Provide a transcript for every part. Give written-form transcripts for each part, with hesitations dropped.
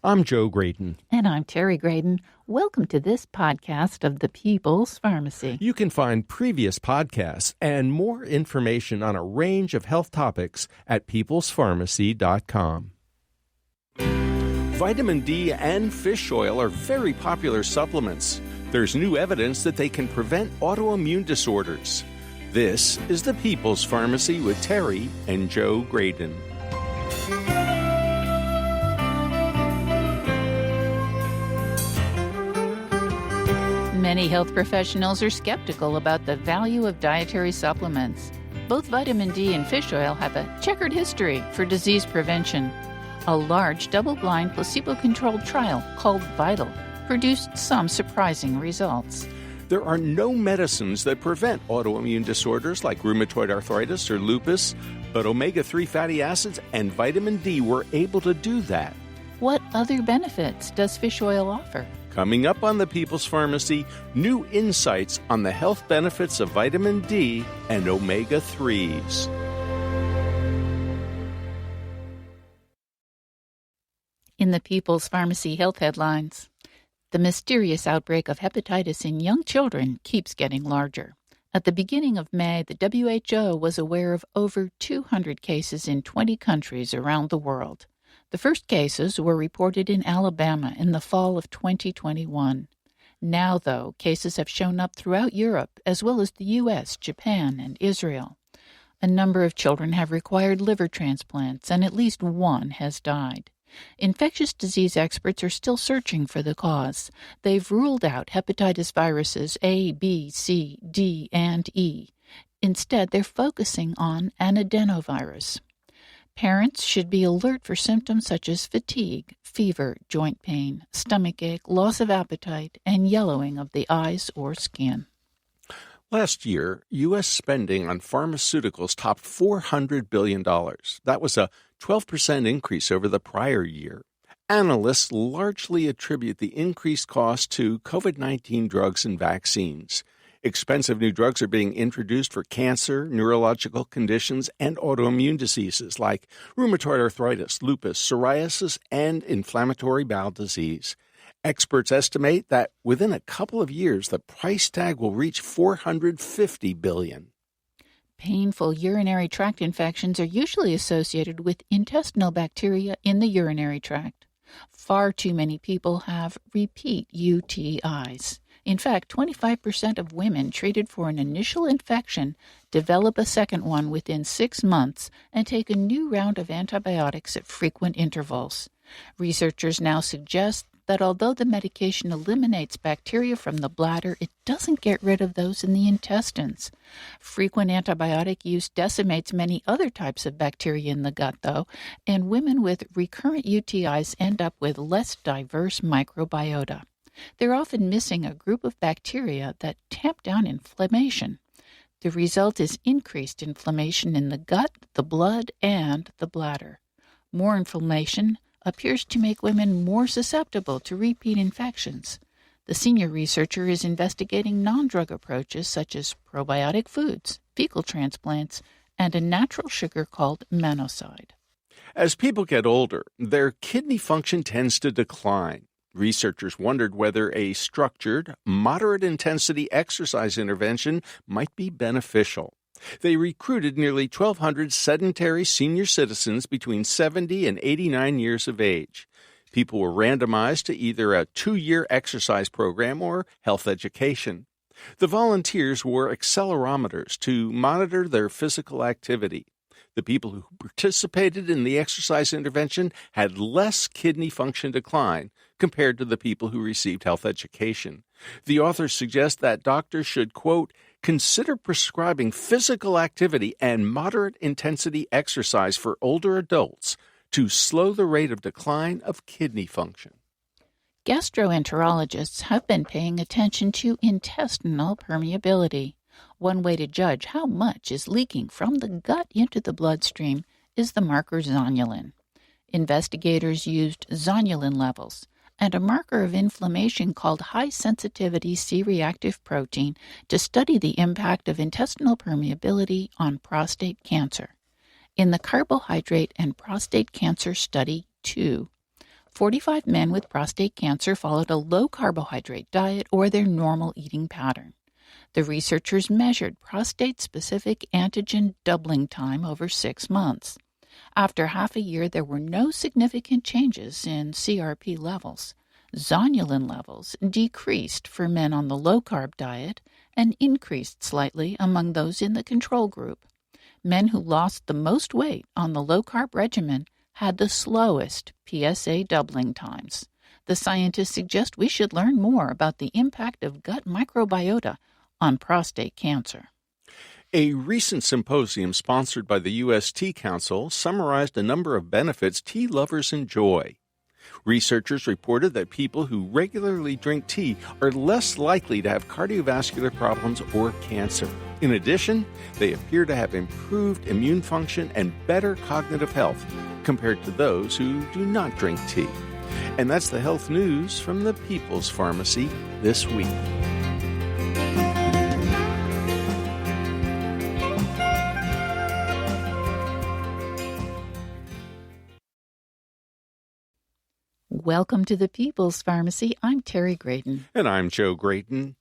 I'm Joe Graydon. And I'm Terry Graydon. Welcome to this podcast of the People's Pharmacy. You can find previous podcasts and more information on a range of health topics at peoplespharmacy.com. Vitamin D and fish oil are very popular supplements. There's new evidence that they can prevent autoimmune disorders. This is the People's Pharmacy with Terry and Joe Graydon. Many health professionals are skeptical about the value of dietary supplements. Both vitamin D and fish oil have a checkered history for disease prevention. A large double-blind placebo-controlled trial called VITAL produced some surprising results. There are no medicines that prevent autoimmune disorders like rheumatoid arthritis or lupus, but omega-3 fatty acids and vitamin D were able to do that. What other benefits does fish oil offer? Coming up on the People's Pharmacy, new insights on the health benefits of vitamin D and omega-3s. In the People's Pharmacy health headlines, the mysterious outbreak of hepatitis in young children keeps getting larger. At the beginning of May, the WHO was aware of over 200 cases in 20 countries around the world. The first cases were reported in Alabama in the fall of 2021. Now, though, cases have shown up throughout Europe, as well as the U.S., Japan, and Israel. A number of children have required liver transplants, and at least one has died. Infectious disease experts are still searching for the cause. They've ruled out hepatitis viruses A, B, C, D, and E. Instead, they're focusing on an adenovirus. Parents should be alert for symptoms such as fatigue, fever, joint pain, stomachache, loss of appetite, and yellowing of the eyes or skin. Last year, U.S. spending on pharmaceuticals topped $400 billion. That was a 12% increase over the prior year. Analysts largely attribute the increased cost to COVID-19 drugs and vaccines. Expensive new drugs are being introduced for cancer, neurological conditions, and autoimmune diseases like rheumatoid arthritis, lupus, psoriasis, and inflammatory bowel disease. Experts estimate that within a couple of years, the price tag will reach $450 billion. Painful urinary tract infections are usually associated with intestinal bacteria in the urinary tract. Far too many people have repeat UTIs. In fact, 25% of women treated for an initial infection develop a second one within 6 months and take a new round of antibiotics at frequent intervals. Researchers now suggest that although the medication eliminates bacteria from the bladder, it doesn't get rid of those in the intestines. Frequent antibiotic use decimates many other types of bacteria in the gut, though, and women with recurrent UTIs end up with less diverse microbiota. They're often missing a group of bacteria that tamp down inflammation. The result is increased inflammation in the gut, the blood, and the bladder. More inflammation appears to make women more susceptible to repeat infections. The senior researcher is investigating non-drug approaches such as probiotic foods, fecal transplants, and a natural sugar called mannoside. As people get older, their kidney function tends to decline. Researchers wondered whether a structured, moderate-intensity exercise intervention might be beneficial. They recruited nearly 1,200 sedentary senior citizens between 70 and 89 years of age. People were randomized to either a 2-year exercise program or health education. The volunteers wore accelerometers to monitor their physical activity. The people who participated in the exercise intervention had less kidney function decline compared to the people who received health education. The authors suggest that doctors should, quote, consider prescribing physical activity and moderate-intensity exercise for older adults to slow the rate of decline of kidney function. Gastroenterologists have been paying attention to intestinal permeability. One way to judge how much is leaking from the gut into the bloodstream is the marker zonulin. Investigators used zonulin levels and a marker of inflammation called high-sensitivity C-reactive protein to study the impact of intestinal permeability on prostate cancer. In the Carbohydrate and Prostate Cancer Study 2, 45 men with prostate cancer followed a low-carbohydrate diet or their normal eating pattern. The researchers measured prostate-specific antigen doubling time over 6 months. After half a year, there were no significant changes in CRP levels. Zonulin levels decreased for men on the low-carb diet and increased slightly among those in the control group. Men who lost the most weight on the low-carb regimen had the slowest PSA doubling times. The scientists suggest we should learn more about the impact of gut microbiota on prostate cancer. A recent symposium sponsored by the U.S. Tea Council summarized a number of benefits tea lovers enjoy. Researchers reported that people who regularly drink tea are less likely to have cardiovascular problems or cancer. In addition, they appear to have improved immune function and better cognitive health compared to those who do not drink tea. And that's the health news from the People's Pharmacy this week. Welcome to the People's Pharmacy. I'm Terry Graydon. And I'm Joe Graydon.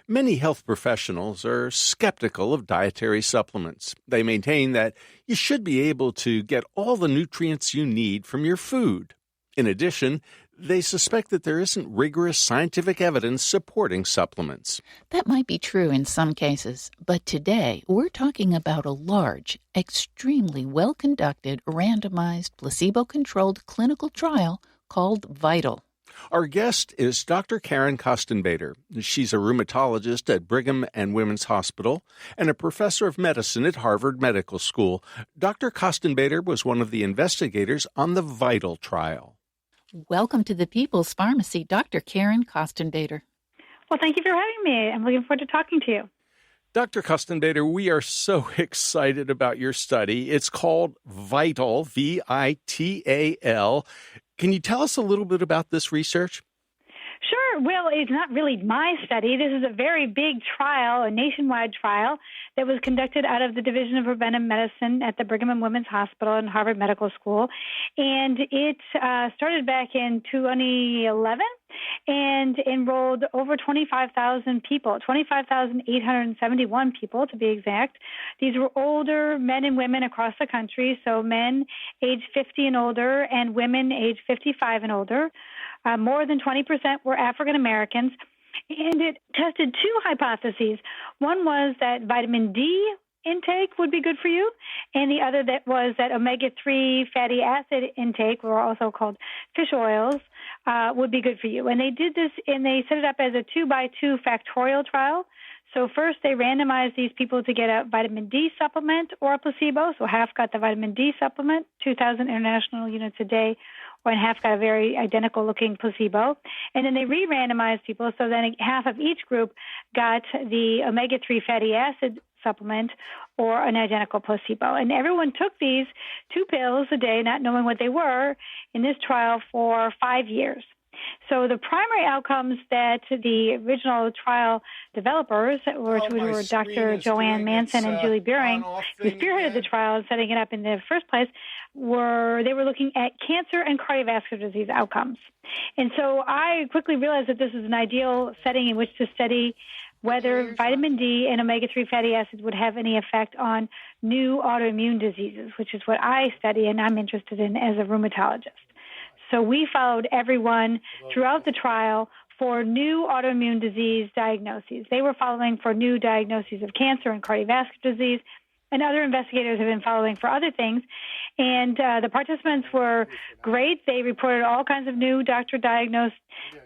Many health professionals are skeptical of dietary supplements. They maintain that you should be able to get all the nutrients you need from your food. In addition, they suspect that there isn't rigorous scientific evidence supporting supplements. That might be true in some cases, but today we're talking about a large, extremely well-conducted, randomized, placebo-controlled clinical trial called VITAL. Our guest is Dr. Karen Kostenbader. She's a rheumatologist at Brigham and Women's Hospital and a professor of medicine at Harvard Medical School. Dr. Kostenbader was one of the investigators on the VITAL trial. Welcome to the People's Pharmacy, Dr. Karen Kostenbader. Well, thank you for having me. I'm looking forward to talking to you. Dr. Kostenbader, we are so excited about your study. It's called VITAL, V-I-T-A-L. Can you tell us a little bit about this research? Sure. Well, it's not really my study. This is a very big trial, a nationwide trial that was conducted out of the Division of Preventive Medicine at the Brigham and Women's Hospital and Harvard Medical School. And it started back in 2011 and enrolled over 25,000 people, 25,871 people to be exact. These were older men and women across the country, so men age 50 and older and women age 55 and older. More than 20% were African Americans, and it tested two hypotheses. One was that vitamin D intake would be good for you, and the other that was that omega-3 fatty acid intake, or also called fish oils, would be good for you. And they did this, and they set it up as a 2-by-2 factorial trial. So first they randomized these people to get a vitamin D supplement or a placebo. So half got the vitamin D supplement, 2,000 international units a day, and half got a very identical-looking placebo. And then they re-randomized people, so then half of each group got the omega-3 fatty acid supplement or an identical placebo. And everyone took these 2 pills a day, not knowing what they were, in this trial for 5 years. So the primary outcomes that the original trial developers, which were Dr. Joanne Manson and Julie Buehring, who spearheaded the trial and setting it up in the first place, they were looking at cancer and cardiovascular disease outcomes. And so I quickly realized that this is an ideal setting in which to study whether vitamin D and omega-3 fatty acids would have any effect on new autoimmune diseases, which is what I study and I'm interested in as a rheumatologist. So we followed everyone throughout the trial for new autoimmune disease diagnoses. They were following for new diagnoses of cancer and cardiovascular disease, and other investigators have been following for other things. And the participants were great. They reported all kinds of new doctor-diagnosed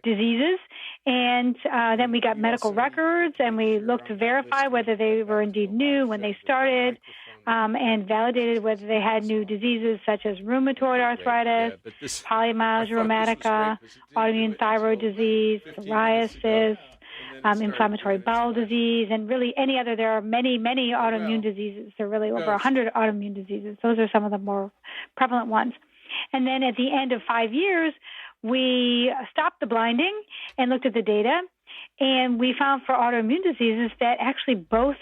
diseases. And then we got medical records, and we looked to verify whether they were indeed new when they started, and validated whether they had new diseases such as rheumatoid arthritis, polymyalgia rheumatica, autoimmune thyroid disease, psoriasis, inflammatory bowel disease, and really any other. There are many, many autoimmune diseases. There are really over 100 autoimmune diseases. Those are some of the more prevalent ones. And then at the end of 5 years, we stopped the blinding and looked at the data, and we found for autoimmune diseases that actually both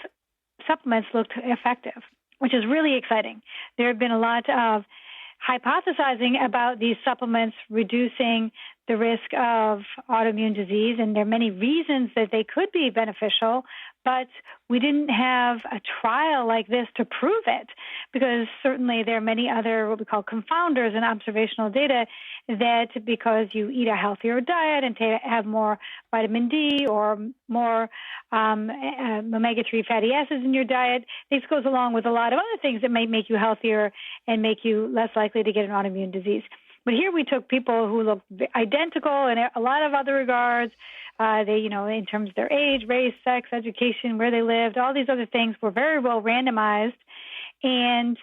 supplements looked effective, which is really exciting. There have been a lot of hypothesizing about these supplements reducing the risk of autoimmune disease, and there are many reasons that they could be beneficial, but we didn't have a trial like this to prove it, because certainly there are many other what we call confounders in observational data that because you eat a healthier diet and have more vitamin D or more omega-3 fatty acids in your diet, this goes along with a lot of other things that may make you healthier and make you less likely to get an autoimmune disease. But here we took people who looked identical in a lot of other regards. They, in terms of their age, race, sex, education, where they lived, all these other things were very well randomized. And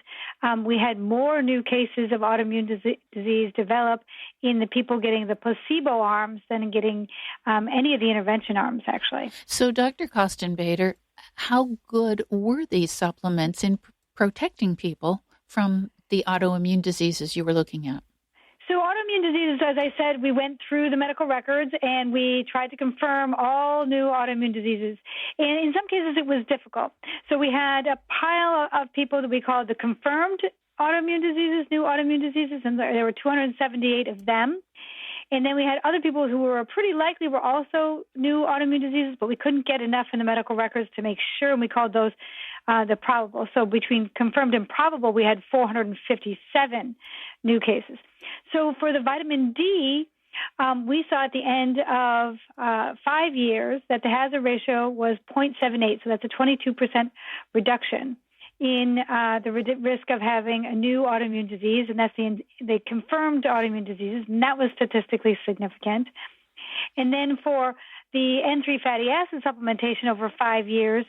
we had more new cases of autoimmune disease develop in the people getting the placebo arms than getting any of the intervention arms, actually. So, Dr. Kostenbader, how good were these supplements in protecting people from the autoimmune diseases you were looking at? So autoimmune diseases, as I said, we went through the medical records and we tried to confirm all new autoimmune diseases. And in some cases, it was difficult. So we had a pile of people that we called the confirmed autoimmune diseases, new autoimmune diseases, and there were 278 of them. And then we had other people who were pretty likely were also new autoimmune diseases, but we couldn't get enough in the medical records to make sure, and we called those the probable. So between confirmed and probable, we had 457 new cases. So for the vitamin D, we saw at the end of 5 years that the hazard ratio was 0.78, so that's a 22% reduction in the risk of having a new autoimmune disease, and that's the confirmed autoimmune diseases, and that was statistically significant. And then for the N3 fatty acid supplementation over 5 years,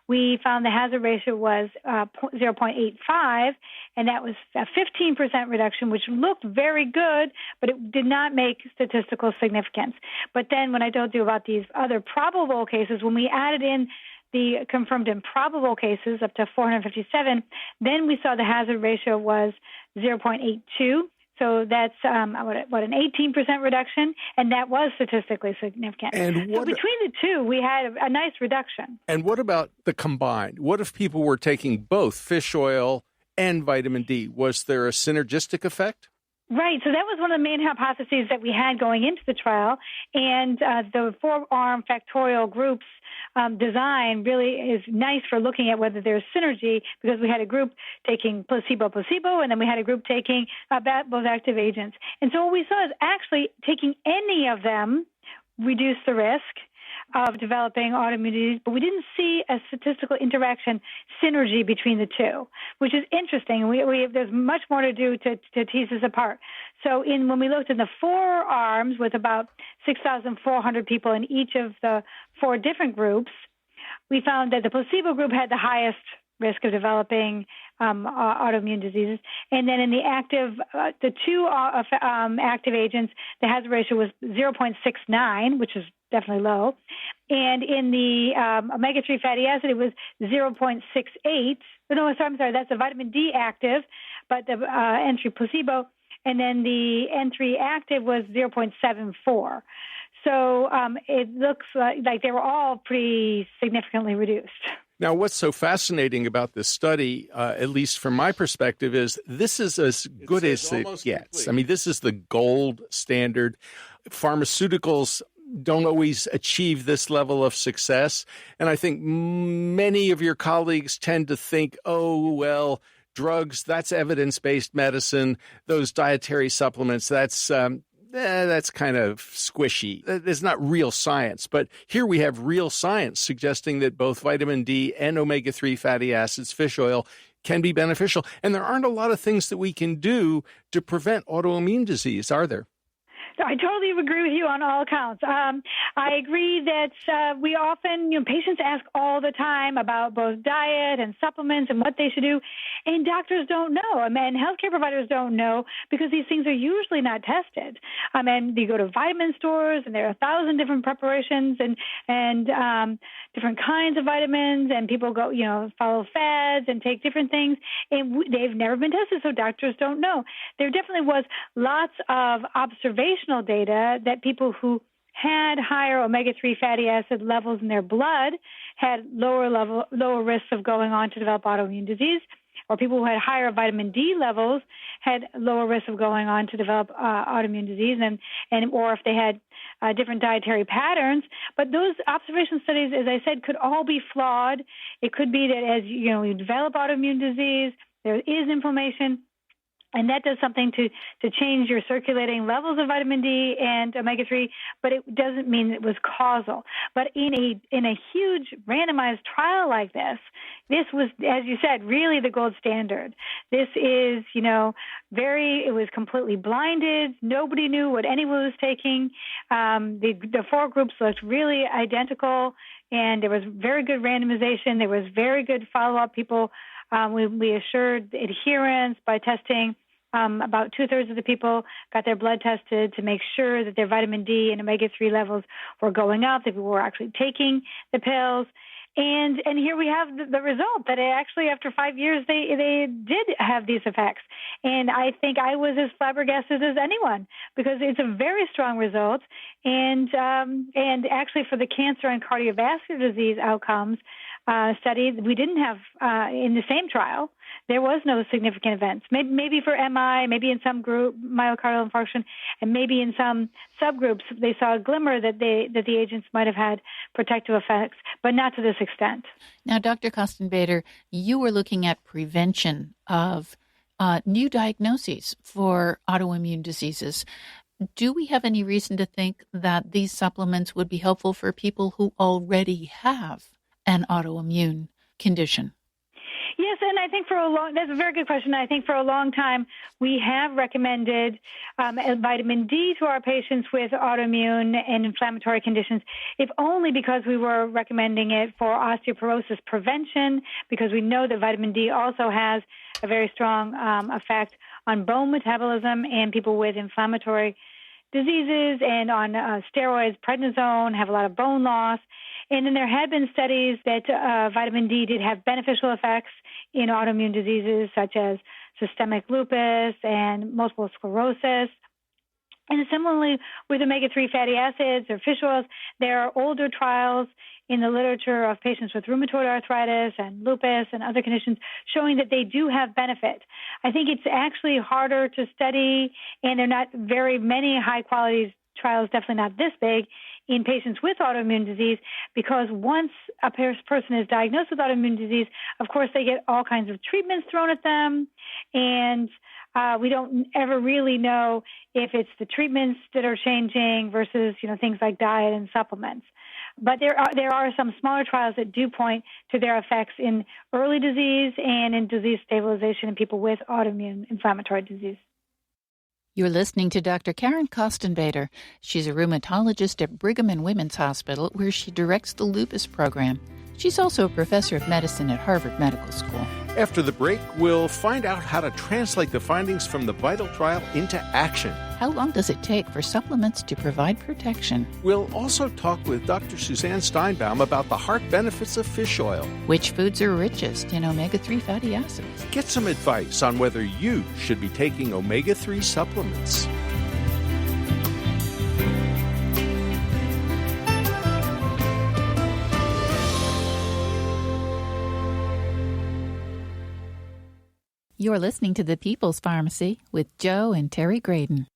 we found the hazard ratio was 0.85, and that was a 15% reduction, which looked very good, but it did not make statistical significance. But then when I told you about these other probable cases, when we added in the confirmed and probable cases up to 457, then we saw the hazard ratio was 0.82. So that's an 18% reduction, and that was statistically significant. So between the two, we had a nice reduction. And what about the combined? What if people were taking both fish oil and vitamin D? Was there a synergistic effect? Right. So that was one of the main hypotheses that we had going into the trial. And the four-arm factorial groups design really is nice for looking at whether there's synergy, because we had a group taking placebo, and then we had a group taking both active agents. And so what we saw is actually taking any of them reduced the risk of developing autoimmune disease, but we didn't see a statistical interaction synergy between the two, which is interesting. There's much more to do to tease this apart. So when we looked in the four arms with about 6,400 people in each of the four different groups, we found that the placebo group had the highest risk of developing autoimmune diseases. And then in the two active agents, the hazard ratio was 0.69, which is definitely low. And in the omega-3 fatty acid, it was 0.68. No, I'm sorry, that's the vitamin D active, but the N3 placebo. And then the N3 active was 0.74. So it looks like they were all pretty significantly reduced. Now, what's so fascinating about this study, at least from my perspective, is this is as good as it gets. I mean, this is the gold standard. Pharmaceuticals don't always achieve this level of success. And I think many of your colleagues tend to think, oh, well, drugs, that's evidence-based medicine. Those dietary supplements, that's kind of squishy. It's not real science. But here we have real science suggesting that both vitamin D and omega-3 fatty acids, fish oil, can be beneficial. And there aren't a lot of things that we can do to prevent autoimmune disease, are there? I totally agree with you on all counts. I agree that we often, patients ask all the time about both diet and supplements and what they should do, and doctors don't know. And healthcare providers don't know because these things are usually not tested. And you go to vitamin stores, and there are 1,000 different preparations and different kinds of vitamins, and people go, follow fads and take different things, and they've never been tested, so doctors don't know. There definitely was lots of observational data that people who had higher omega-3 fatty acid levels in their blood had lower risks of going on to develop autoimmune disease. or people who had higher vitamin D levels had lower risk of going on to develop autoimmune disease, and or if they had different dietary patterns. But those observation studies, as I said, could all be flawed. It could be that as you develop autoimmune disease, there is inflammation, and that does something to change your circulating levels of vitamin D and omega-3, but it doesn't mean it was causal. But in a huge randomized trial like this was, as you said, really the gold standard. This is, it was completely blinded. Nobody knew what anyone was taking. The four groups looked really identical, and there was very good randomization. There was very good follow-up. People we assured adherence by testing. About 2/3 of the people got their blood tested to make sure that their vitamin D and omega-3 levels were going up, that people were actually taking the pills. And here we have the result that actually after 5 years they did have these effects. And I think I was as flabbergasted as anyone, because it's a very strong result. And actually for the cancer and cardiovascular disease outcomes study, we didn't have in the same trial, there was no significant events. Maybe for MI, maybe in some group, myocardial infarction, and maybe in some subgroups, they saw a glimmer that the agents might have had protective effects, but not to this extent. Now, Dr. Kostenbader, you were looking at prevention of new diagnoses for autoimmune diseases. Do we have any reason to think that these supplements would be helpful for people who already have an autoimmune condition? Yes, and I think that's a very good question. I think for a long time we have recommended vitamin D to our patients with autoimmune and inflammatory conditions, if only because we were recommending it for osteoporosis prevention, because we know that vitamin D also has a very strong effect on bone metabolism and people with inflammatory diseases, and on steroids, prednisone, have a lot of bone loss. And then there had been studies that vitamin D did have beneficial effects in autoimmune diseases such as systemic lupus and multiple sclerosis. And similarly with omega-3 fatty acids or fish oils, there are older trials in the literature of patients with rheumatoid arthritis and lupus and other conditions showing that they do have benefit. I think it's actually harder to study, and there are not very many high-quality trials, definitely not this big, in patients with autoimmune disease, because once a person is diagnosed with autoimmune disease, of course, they get all kinds of treatments thrown at them, and we don't ever really know if it's the treatments that are changing versus, things like diet and supplements. But there are some smaller trials that do point to their effects in early disease and in disease stabilization in people with autoimmune inflammatory disease. You're listening to Dr. Karen Kostenbader. She's a rheumatologist at Brigham and Women's Hospital, where she directs the lupus program. She's also a professor of medicine at Harvard Medical School. After the break, we'll find out how to translate the findings from the VITAL trial into action. How long does it take for supplements to provide protection? We'll also talk with Dr. Suzanne Steinbaum about the heart benefits of fish oil. Which foods are richest in omega-3 fatty acids? Get some advice on whether you should be taking omega-3 supplements. You're listening to The People's Pharmacy with Joe and Terry Graydon.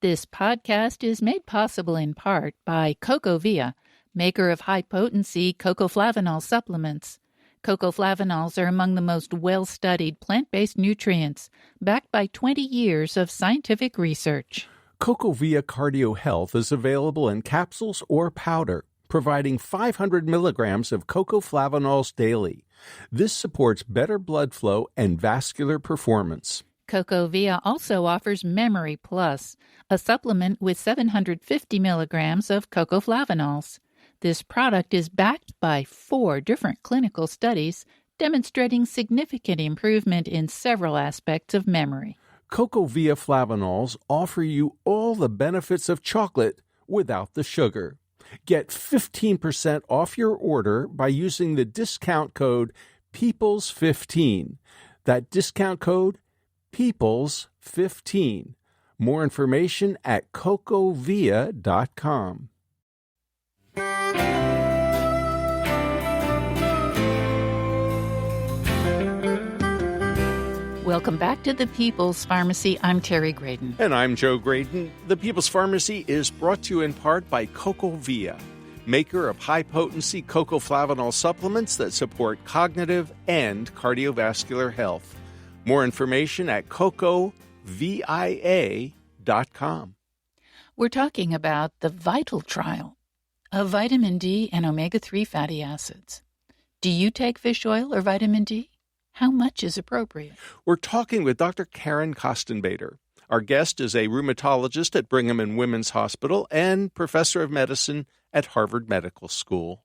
This podcast is made possible in part by CocoVia, maker of high-potency cocoflavanol supplements. Cocoflavanols are among the most well-studied plant-based nutrients, backed by 20 years of scientific research. CocoVia Cardio Health is available in capsules or powder, providing 500 milligrams of cocoflavanols daily. This supports better blood flow and vascular performance. CocoVia also offers Memory Plus, a supplement with 750 milligrams of cocoflavanols. This product is backed by 4 different clinical studies demonstrating significant improvement in several aspects of memory. CocoVia Flavanols offer you all the benefits of chocolate without the sugar. Get 15% off your order by using the discount code PEOPLES15. That discount code, PEOPLES15. More information at cocovia.com. Welcome back to the People's Pharmacy. I'm Terry Graydon. And I'm Joe Graydon. The People's Pharmacy is brought to you in part by CocoVia, maker of high-potency cocoflavanol supplements that support cognitive and cardiovascular health. More information at cocovia.com. We're talking about the VITAL trial of vitamin D and omega-3 fatty acids. Do you take fish oil or vitamin D? How much is appropriate? We're talking with Dr. Karen Kostenbader. Our guest is a rheumatologist at Brigham and Women's Hospital and professor of medicine at Harvard Medical School.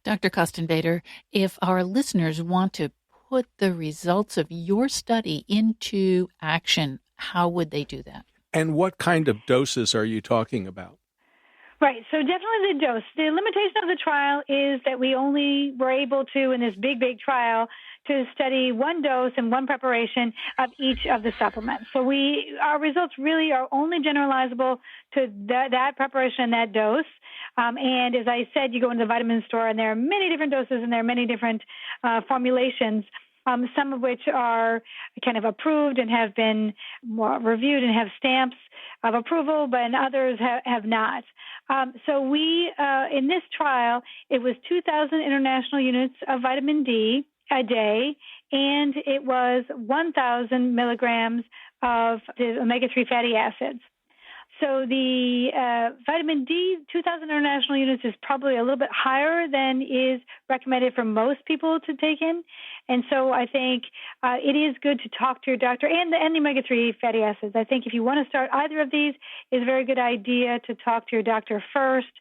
Dr. Kostenbader, if our listeners want to put the results of your study into action, how would they do that? And what kind of doses are you talking about? Right. So definitely the dose. The limitation of the trial is that we only were able to, in this big trial, to study one dose and one preparation of each of the supplements. So our results really are only generalizable to that preparation and that dose. And as I said, you go into the vitamin store and there are many different doses and there are many different formulations. Some of which are kind of approved and have been reviewed and have stamps of approval, but others have not. So we, in this trial, it was 2,000 international units of vitamin D a day, and it was 1,000 milligrams of the omega-3 fatty acids. So the vitamin D, 2,000 international units, is probably a little bit higher than is recommended for most people to take in. And so I think it is good to talk to your doctor and the omega-3 fatty acids. I think if you want to start either of these, it's a very good idea to talk to your doctor first.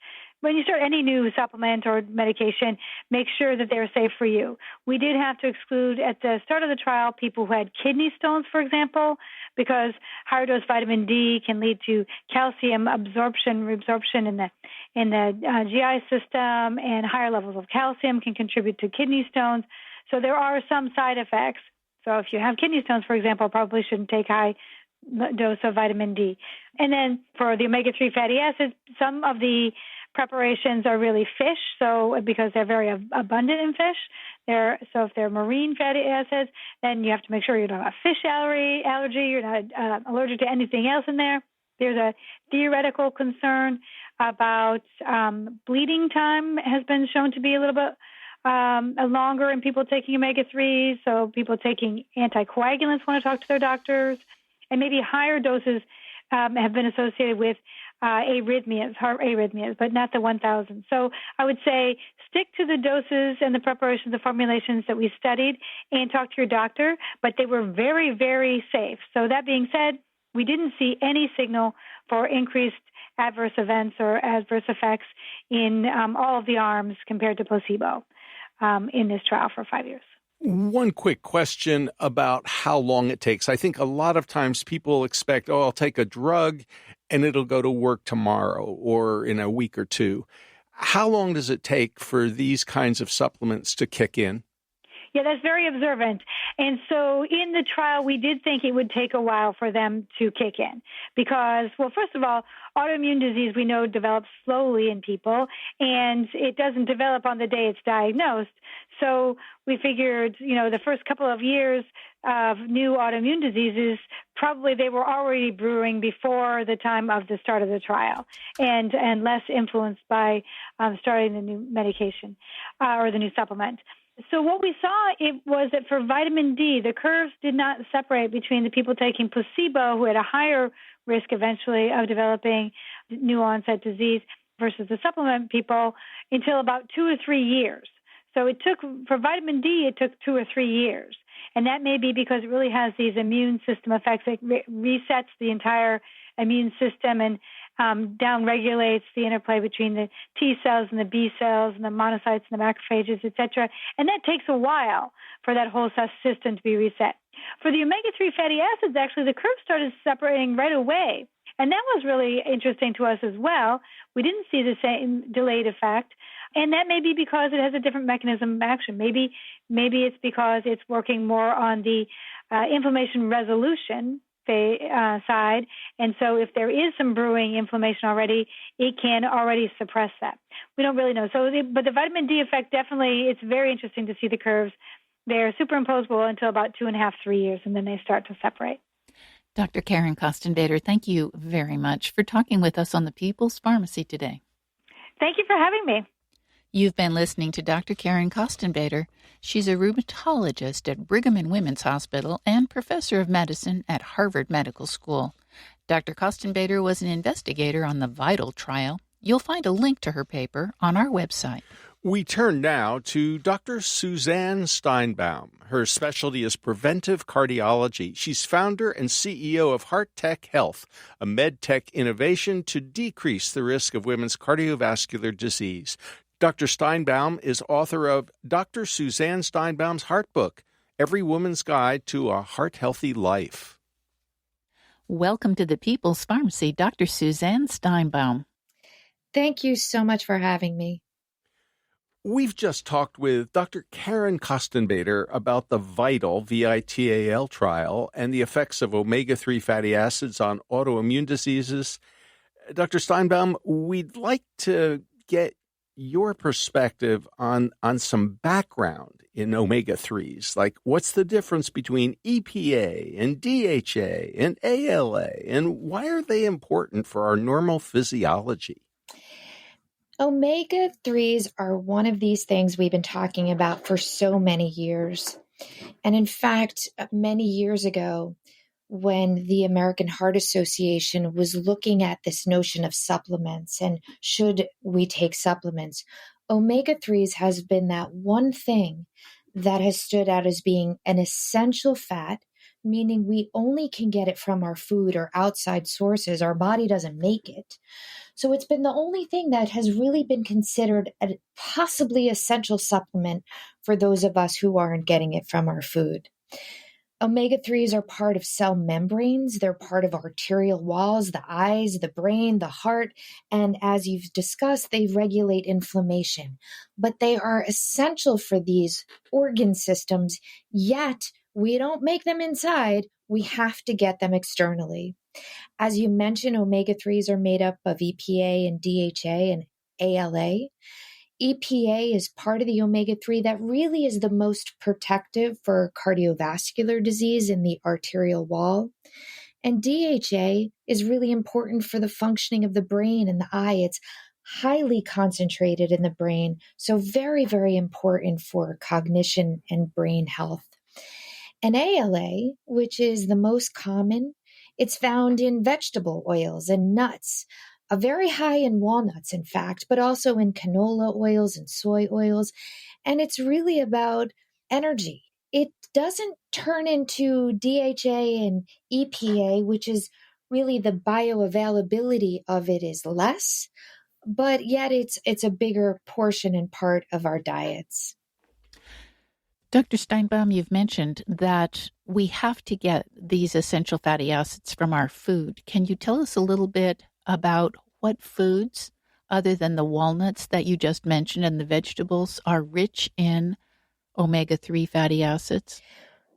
When you start any new supplement or medication, make sure that they're safe for you. We did have to exclude at the start of the trial people who had kidney stones, for example, because higher dose vitamin D can lead to calcium reabsorption in the GI system, and higher levels of calcium can contribute to kidney stones. So there are some side effects. So if you have kidney stones, for example, probably shouldn't take high dose of vitamin D. And then for the omega-3 fatty acids, some of the preparations are really fish, so because they're very abundant in fish. So if they're marine fatty acids, then you have to make sure you don't have a fish allergy, you're not allergic to anything else in there. There's a theoretical concern about bleeding time has been shown to be a little bit longer in people taking omega-3s, so people taking anticoagulants want to talk to their doctors, and maybe higher doses have been associated with arrhythmias, heart arrhythmias, but not the 1,000. So I would say stick to the doses and the preparations, the formulations that we studied, and talk to your doctor, but they were very, very safe. So that being said, we didn't see any signal for increased adverse events or adverse effects in all of the arms compared to placebo in this trial for 5 years. One quick question about how long it takes. I think a lot of times people expect, I'll take a drug and it'll go to work tomorrow or in a week or two. How long does it take for these kinds of supplements to kick in? Yeah, that's very observant. And so in the trial, we did think it would take a while for them to kick in because, well, first of all, autoimmune disease we know develops slowly in people, and it doesn't develop on the day it's diagnosed. So we figured, the first couple of years of new autoimmune diseases, probably they were already brewing before the time of the start of the trial and less influenced by starting the new medication or the new supplement. So what we saw was that for vitamin D, the curves did not separate between the people taking placebo, who had a higher risk eventually of developing new onset disease, versus the supplement people until about 2 or 3 years. So for vitamin D, it took 2 or 3 years. And that may be because it really has these immune system effects. It resets the entire immune system and downregulates the interplay between the T cells and the B cells and the monocytes and the macrophages, et cetera. And that takes a while for that whole system to be reset. For the omega-3 fatty acids, actually, the curve started separating right away. And that was really interesting to us as well. We didn't see the same delayed effect. And that may be because it has a different mechanism of action. Maybe it's because it's working more on the inflammation resolution side. And so if there is some brewing inflammation already, it can already suppress that. We don't really know. But the vitamin D effect, definitely, it's very interesting to see the curves They're superimposable until about 2.5, 3 years, and then they start to separate. Dr. Karen Kostenbader, thank you very much for talking with us on the People's Pharmacy today. Thank you for having me. You've been listening to Dr. Karen Kostenbader. She's a rheumatologist at Brigham and Women's Hospital and professor of medicine at Harvard Medical School. Dr. Kostenbader was an investigator on the VITAL trial. You'll find a link to her paper on our website. We turn now to Dr. Suzanne Steinbaum. Her specialty is preventive cardiology. She's founder and CEO of Heart Tech Health, a med tech innovation to decrease the risk of women's cardiovascular disease. Dr. Steinbaum is author of Dr. Suzanne Steinbaum's Heart Book, Every Woman's Guide to a Heart-Healthy Life. Welcome to the People's Pharmacy, Dr. Suzanne Steinbaum. Thank you so much for having me. We've just talked with Dr. Karen Kostenbader about the VITAL, VITAL trial and the effects of omega-3 fatty acids on autoimmune diseases. Dr. Steinbaum, we'd like to get your perspective on some background in omega-3s, like what's the difference between EPA and DHA and ALA, and why are they important for our normal physiology? Omega-3s are one of these things we've been talking about for so many years. And in fact, many years ago, when the American Heart Association was looking at this notion of supplements and should we take supplements, omega-3s has been that one thing that has stood out as being an essential fat, meaning we only can get it from our food or outside sources. Our body doesn't make it. So it's been the only thing that has really been considered a possibly essential supplement for those of us who aren't getting it from our food. Omega-3s are part of cell membranes. They're part of arterial walls, the eyes, the brain, the heart. And as you've discussed, they regulate inflammation. But they are essential for these organ systems, yet we don't make them inside. We have to get them externally. As you mentioned, omega-3s are made up of EPA and DHA and ALA. EPA is part of the omega-3 that really is the most protective for cardiovascular disease in the arterial wall. And DHA is really important for the functioning of the brain and the eye. It's highly concentrated in the brain, so very, very important for cognition and brain health. And ALA, which is the most common, it's found in vegetable oils and nuts. Very high in walnuts, in fact, but also in canola oils and soy oils. And it's really about energy. It doesn't turn into DHA and EPA, which is really the bioavailability of it is less, but yet it's a bigger portion and part of our diets. Dr. Steinbaum, you've mentioned that we have to get these essential fatty acids from our food. Can you tell us a little bit about what foods, other than the walnuts that you just mentioned and the vegetables, are rich in omega-3 fatty acids?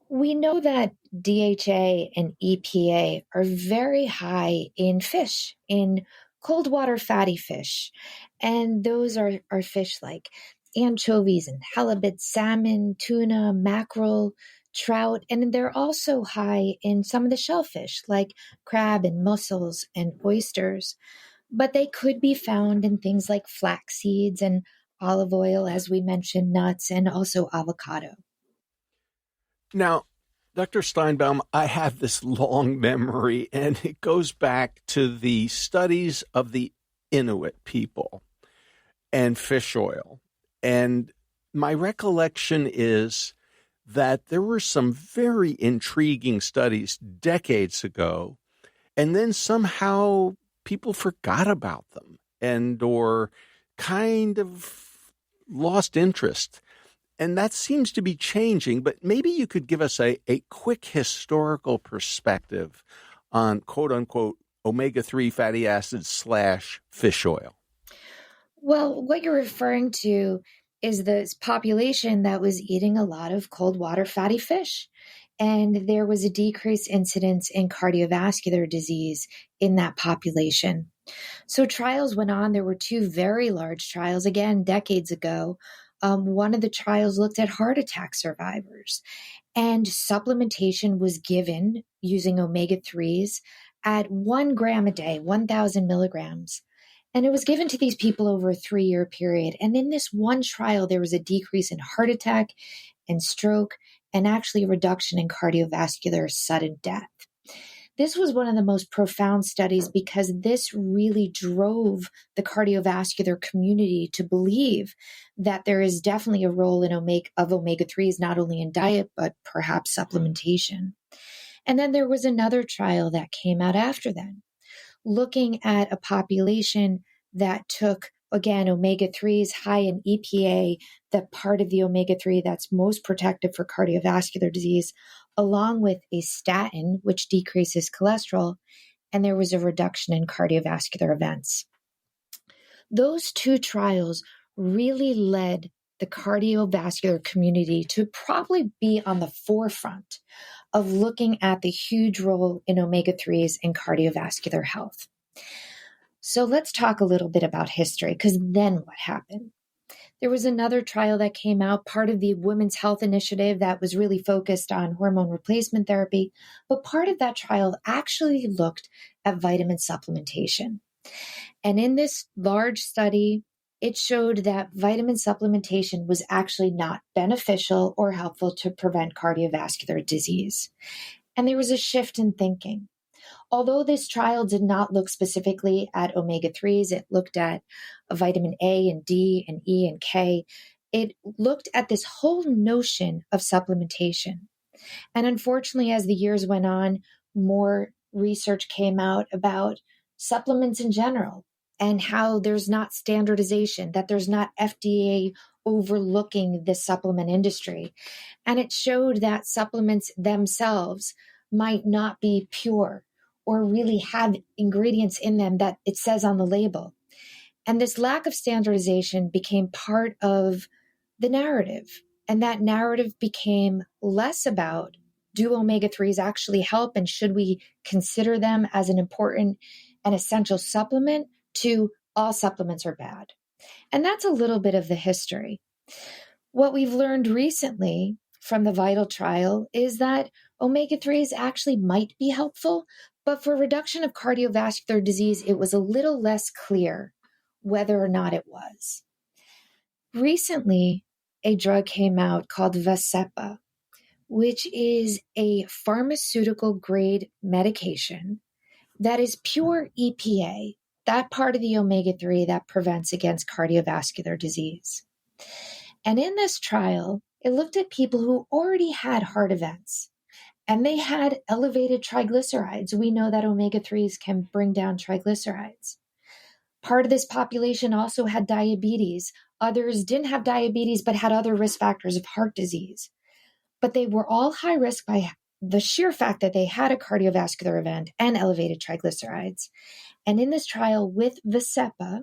We know that DHA and EPA are very high in fish, in cold water fatty fish. And those are fish like anchovies and halibut, salmon, tuna, mackerel, trout. And they're also high in some of the shellfish like crab and mussels and oysters. But they could be found in things like flax seeds and olive oil, as we mentioned, nuts, and also avocado. Now, Dr. Steinbaum, I have this long memory, and it goes back to the studies of the Inuit people and fish oil. And my recollection is that there were some very intriguing studies decades ago, and then somehow people forgot about them or kind of lost interest. And that seems to be changing, but maybe you could give us a quick historical perspective on quote-unquote omega-3 fatty acids / fish oil. Well, what you're referring to is this population that was eating a lot of cold water fatty fish. And there was a decreased incidence in cardiovascular disease in that population. So trials went on. There were two very large trials, again, decades ago, One of the trials looked at heart attack survivors, and supplementation was given using omega-3s at 1 gram a day, 1,000 milligrams. And it was given to these people over a 3-year period. And in this one trial, there was a decrease in heart attack and stroke, and actually a reduction in cardiovascular sudden death. This was one of the most profound studies because this really drove the cardiovascular community to believe that there is definitely a role in omega-3s, not only in diet, but perhaps supplementation. And then there was another trial that came out after that, looking at a population that took, again, omega-3s high in EPA, the part of the omega-3 that's most protective for cardiovascular disease, along with a statin, which decreases cholesterol, and there was a reduction in cardiovascular events. Those two trials really led the cardiovascular community to probably be on the forefront of looking at the huge role in omega-3s in cardiovascular health. So let's talk a little bit about history, because then what happened? There was another trial that came out, part of the Women's Health Initiative that was really focused on hormone replacement therapy, but part of that trial actually looked at vitamin supplementation. And in this large study, it showed that vitamin supplementation was actually not beneficial or helpful to prevent cardiovascular disease. And there was a shift in thinking. Although this trial did not look specifically at omega-3s, it looked at vitamin A and D and E and K. It looked at this whole notion of supplementation. And unfortunately, as the years went on, more research came out about supplements in general and how there's not standardization, that there's not FDA overlooking the supplement industry. And it showed that supplements themselves might not be pure or really have ingredients in them that it says on the label. And this lack of standardization became part of the narrative. And that narrative became less about, do omega-3s actually help, and should we consider them as an important and essential supplement, to all supplements are bad. And that's a little bit of the history. What we've learned recently from the VITAL trial is that omega-3s actually might be helpful, but for reduction of cardiovascular disease, it was a little less clear whether or not it was. Recently, a drug came out called Vascepa, which is a pharmaceutical grade medication that is pure EPA, that part of the omega-3 that prevents against cardiovascular disease. And in this trial, it looked at people who already had heart events, and they had elevated triglycerides. We know that omega-3s can bring down triglycerides. Part of this population also had diabetes. Others didn't have diabetes, but had other risk factors of heart disease. But they were all high risk by the sheer fact that they had a cardiovascular event and elevated triglycerides. And in this trial with Vascepa,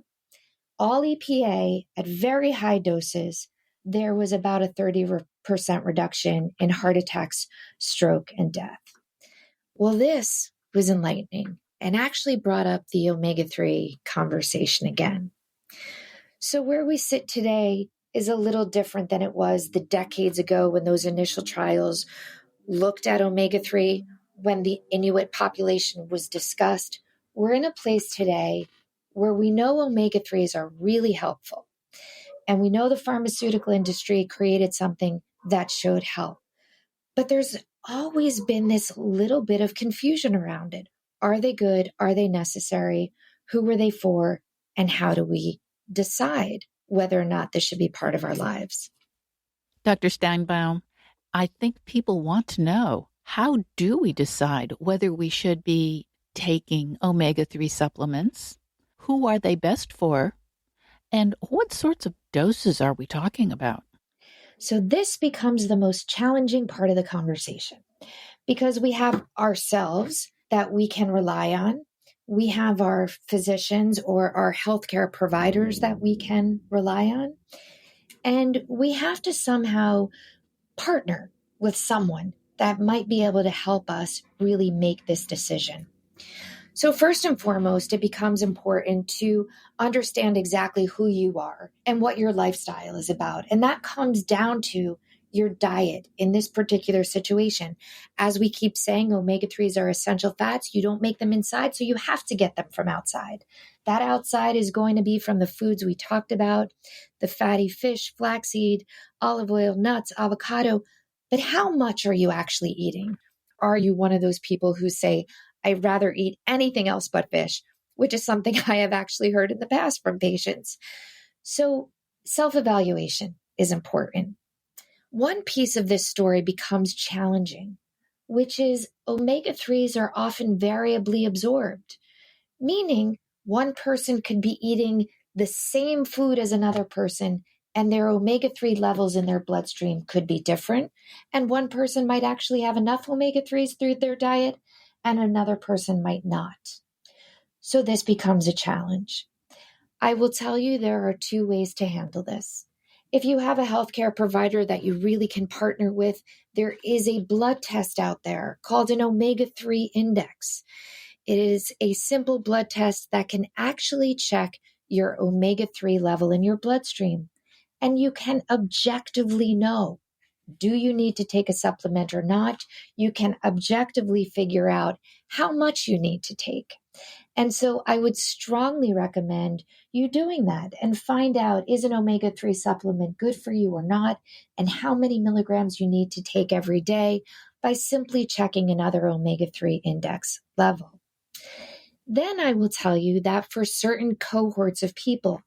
all EPA at very high doses, there was about a 30% reduction in heart attacks, stroke, and death. Well, this was enlightening and actually brought up the omega-3 conversation again. So where we sit today is a little different than it was the decades ago when those initial trials looked at omega-3, when the Inuit population was discussed. We're in a place today where we know omega-3s are really helpful. And we know the pharmaceutical industry created something that showed help. But there's always been this little bit of confusion around it. Are they good? Are they necessary? Who were they for? And how do we decide whether or not this should be part of our lives? Dr. Steinbaum, I think people want to know, how do we decide whether we should be taking omega-3 supplements? Who are they best for? And what sorts of doses are we talking about? So this becomes the most challenging part of the conversation because we have ourselves that we can rely on. We have our physicians or our healthcare providers that we can rely on. And we have to somehow partner with someone that might be able to help us really make this decision. So first and foremost, it becomes important to understand exactly who you are and what your lifestyle is about. And that comes down to your diet in this particular situation. As we keep saying, omega-3s are essential fats. You don't make them inside, so you have to get them from outside. That outside is going to be from the foods we talked about, the fatty fish, flaxseed, olive oil, nuts, avocado. But how much are you actually eating? Are you one of those people who say, I'd rather eat anything else but fish, which is something I have actually heard in the past from patients. So self-evaluation is important. One piece of this story becomes challenging, which is omega-3s are often variably absorbed, meaning one person could be eating the same food as another person and their omega-3 levels in their bloodstream could be different. And one person might actually have enough omega-3s through their diet and another person might not. So this becomes a challenge. I will tell you there are two ways to handle this. If you have a healthcare provider that you really can partner with, there is a blood test out there called an omega-3 index. It is a simple blood test that can actually check your omega-3 level in your bloodstream. And you can objectively know, do you need to take a supplement or not? You can objectively figure out how much you need to take. And so I would strongly recommend you doing that and find out, is an omega-3 supplement good for you or not, and how many milligrams you need to take every day by simply checking another omega-3 index level. Then I will tell you that for certain cohorts of people,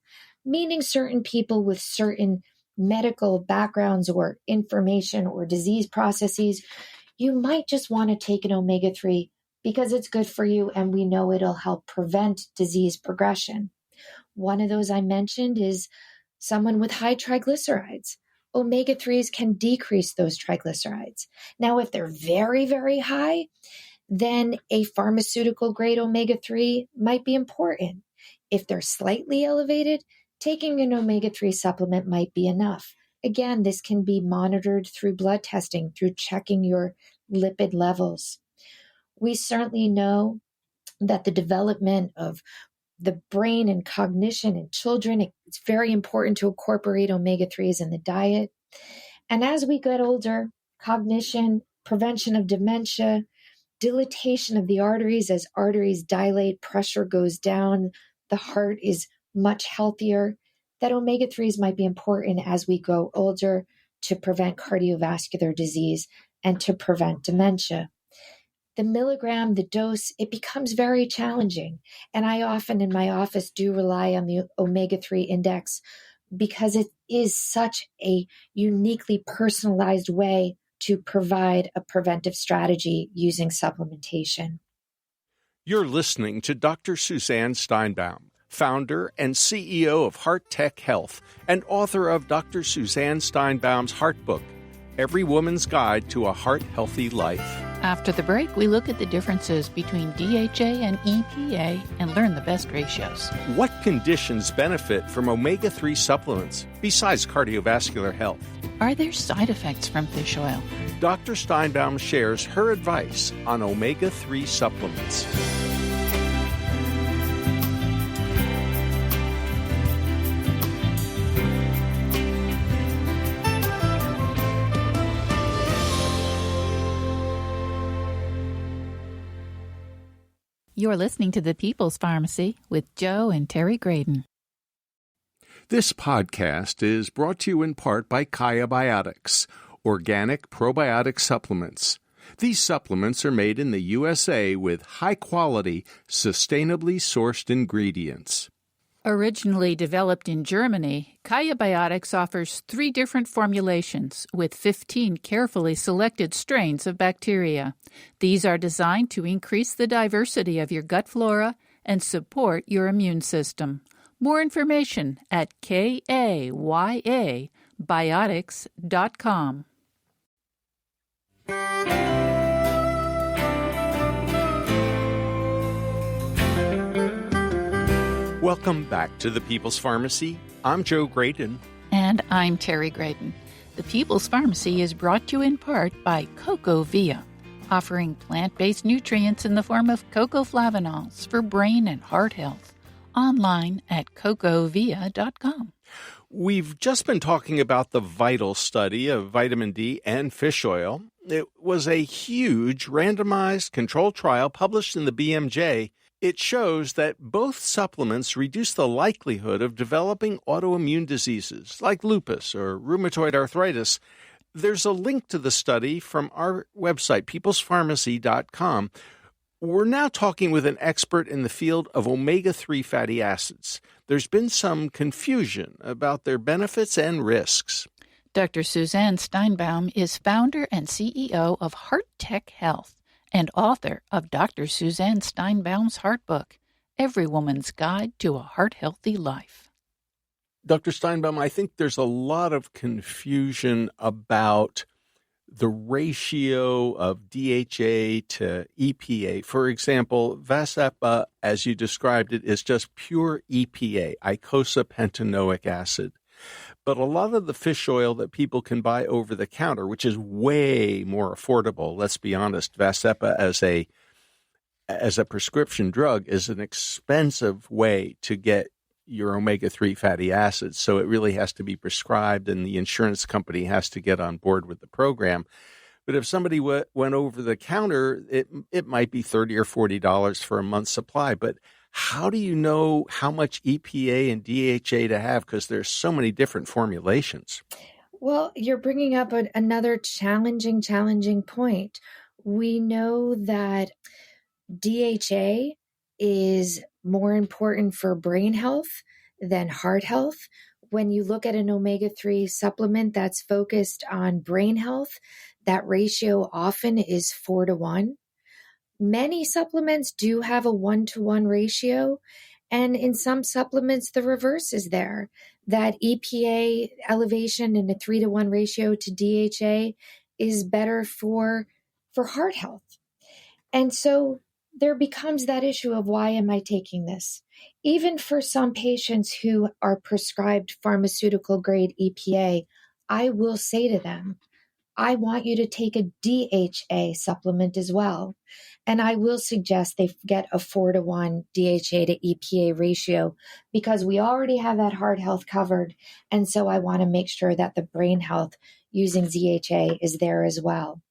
meaning certain people with certain medical backgrounds or information or disease processes, you might just want to take an omega-3 because it's good for you and we know it'll help prevent disease progression. One of those I mentioned is someone with high triglycerides. Omega-3s can decrease those triglycerides. Now, if they're very, very high, then a pharmaceutical grade omega-3 might be important. If they're slightly elevated, taking an omega-3 supplement might be enough. Again, this can be monitored through blood testing, through checking your lipid levels. We certainly know that the development of the brain and cognition in children, it's very important to incorporate omega-3s in the diet. And as we get older, cognition, prevention of dementia, dilatation of the arteries, as arteries dilate, pressure goes down, the heart is much healthier, that omega-3s might be important as we grow older to prevent cardiovascular disease and to prevent dementia. The milligram, the dose, it becomes very challenging. And I often in my office do rely on the omega-3 index because it is such a uniquely personalized way to provide a preventive strategy using supplementation. You're listening to Dr. Suzanne Steinbaum, founder and CEO of Heart Tech Health and author of Dr. Suzanne Steinbaum's Heart Book, Every Woman's Guide to a Heart-Healthy Life. After the break, we look at the differences between DHA and EPA and learn the best ratios. What conditions benefit from omega-3 supplements besides cardiovascular health? Are there side effects from fish oil? Dr. Steinbaum shares her advice on omega-3 supplements. You're listening to The People's Pharmacy with Joe and Terry Graydon. This podcast is brought to you in part by Kaya Biotics, organic probiotic supplements. These supplements are made in the USA with high-quality, sustainably sourced ingredients. Originally developed in Germany, Kaya Biotics offers 3 different formulations with 15 carefully selected strains of bacteria. These are designed to increase the diversity of your gut flora and support your immune system. More information at kayabiotics.com. Welcome back to The People's Pharmacy. I'm Joe Graydon. And I'm Terry Graydon. The People's Pharmacy is brought to you in part by CocoVia. offering plant-based nutrients in the form of cocoflavanols for brain and heart health. Online at cocovia.com. We've just been talking about the VITAL study of vitamin D and fish oil. It was a huge randomized controlled trial published in the BMJ. It shows that both supplements reduce the likelihood of developing autoimmune diseases like lupus or rheumatoid arthritis. There's a link to the study from our website, peoplespharmacy.com. We're now talking with an expert in the field of omega-3 fatty acids. There's been some confusion about their benefits and risks. Dr. Suzanne Steinbaum is founder and CEO of Heart Tech Health and author of Dr. Suzanne Steinbaum's Heart Book, Every Woman's Guide to a Heart-Healthy Life. Dr. Steinbaum, I think there's a lot of confusion about the ratio of DHA to EPA. For example, Vascepa, as you described it, is just pure EPA, eicosapentaenoic acid. But a lot of the fish oil that people can buy over the counter, which is way more affordable, let's be honest, Vascepa as a prescription drug is an expensive way to get your omega-3 fatty acids. So it really has to be prescribed, and the insurance company has to get on board with the program. But if somebody went over the counter, it might be $30 or $40 for a month's supply. But how do you know how much EPA and DHA to have? Because there's so many different formulations. Well, you're bringing up another challenging point. We know that DHA is more important for brain health than heart health. When you look at an omega-3 supplement that's focused on brain health, that ratio often is 4-1. Many supplements do have a 1-to-1 ratio, and in some supplements, the reverse is there. That EPA elevation in a 3-to-1 ratio to DHA is better for heart health. And so there becomes that issue of, why am I taking this? Even for some patients who are prescribed pharmaceutical grade EPA, I will say to them, I want you to take a DHA supplement as well. And I will suggest they get a 4-to-1 DHA to EPA ratio, because we already have that heart health covered. And so I want to make sure that the brain health using DHA is there as well.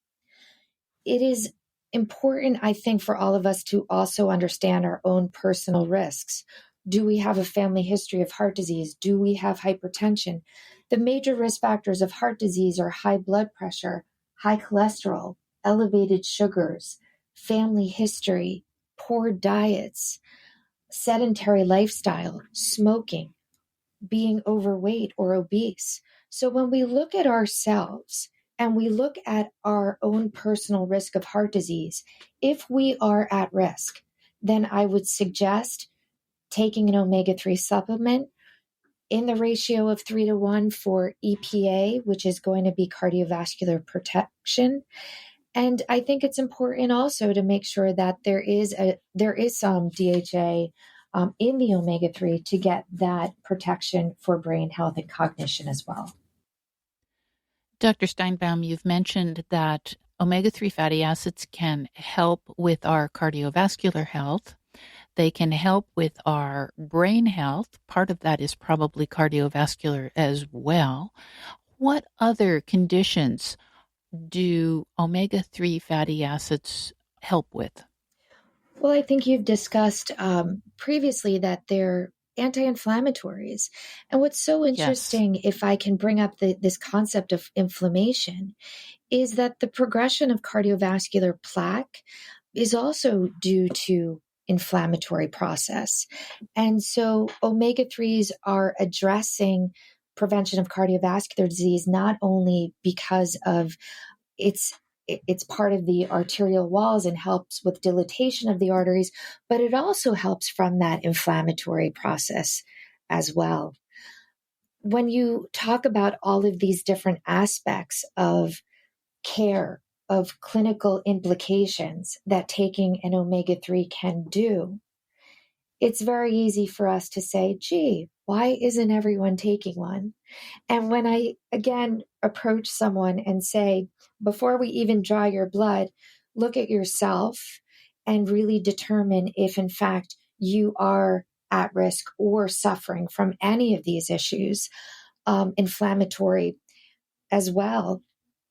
It is important, I think, for all of us to also understand our own personal risks. Do we have a family history of heart disease? Do we have hypertension? The major risk factors of heart disease are high blood pressure, high cholesterol, elevated sugars, family history, poor diets, sedentary lifestyle, smoking, being overweight or obese. So when we look at ourselves and we look at our own personal risk of heart disease, if we are at risk, then I would suggest taking an omega-3 supplement in the ratio of 3-to-1 for EPA, which is going to be cardiovascular protection. And I think it's important also to make sure that there is some DHA in the omega-3 to get that protection for brain health and cognition as well. Dr. Steinbaum, you've mentioned that omega-3 fatty acids can help with our cardiovascular health. They can help with our brain health. Part of that is probably cardiovascular as well. What other conditions do omega-3 fatty acids help with? Well, I think you've discussed previously that they're anti-inflammatories. And what's so interesting, yes, if I can bring up this concept of inflammation, is that the progression of cardiovascular plaque is also due to inflammatory process. And so omega-3s are addressing prevention of cardiovascular disease, not only because of it's part of the arterial walls and helps with dilatation of the arteries, but it also helps from that inflammatory process as well. When you talk about all of these different aspects of care, of clinical implications that taking an omega-3 can do, it's very easy for us to say, gee, why isn't everyone taking one? And when I, again, approach someone and say, before we even draw your blood, look at yourself and really determine if, in fact, you are at risk or suffering from any of these issues, inflammatory as well,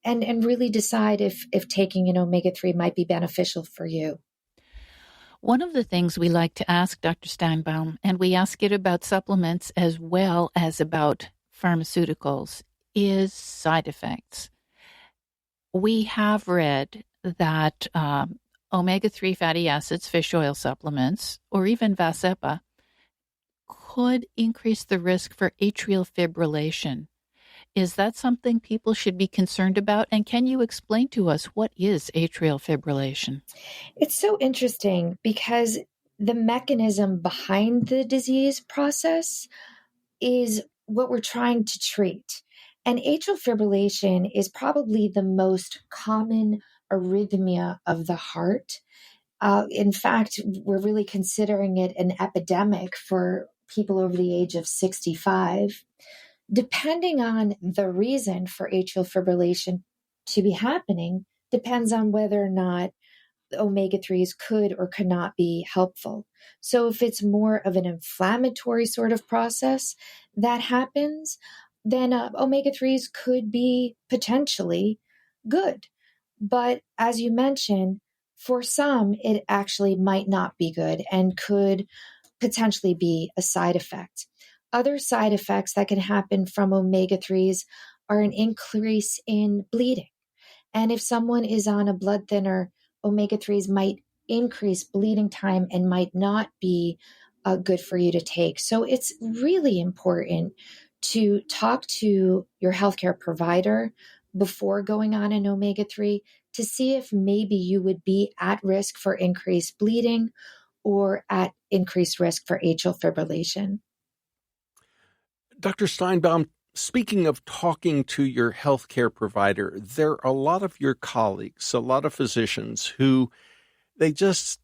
and really decide if taking an omega-3 might be beneficial for you. One of the things we like to ask Dr. Steinbaum, and we ask it about supplements as well as about pharmaceuticals, is side effects. We have read that omega-3 fatty acids, fish oil supplements, or even Vascepa could increase the risk for atrial fibrillation. Is that something people should be concerned about? And can you explain to us what is atrial fibrillation? It's so interesting because the mechanism behind the disease process is what we're trying to treat. And atrial fibrillation is probably the most common arrhythmia of the heart. In fact, we're really considering it an epidemic for people over the age of 65. Depending on the reason for atrial fibrillation to be happening, depends on whether or not omega-3s could or could not be helpful. So if it's more of an inflammatory sort of process that happens, then omega-3s could be potentially good. But as you mentioned, for some, it actually might not be good and could potentially be a side effect. Other side effects that can happen from omega-3s are an increase in bleeding. And if someone is on a blood thinner, omega-3s might increase bleeding time and might not be good for you to take. So it's really important to talk to your healthcare provider before going on an omega-3 to see if maybe you would be at risk for increased bleeding or at increased risk for atrial fibrillation. Dr. Steinbaum, speaking of talking to your healthcare provider, there are a lot of your colleagues, a lot of physicians who they just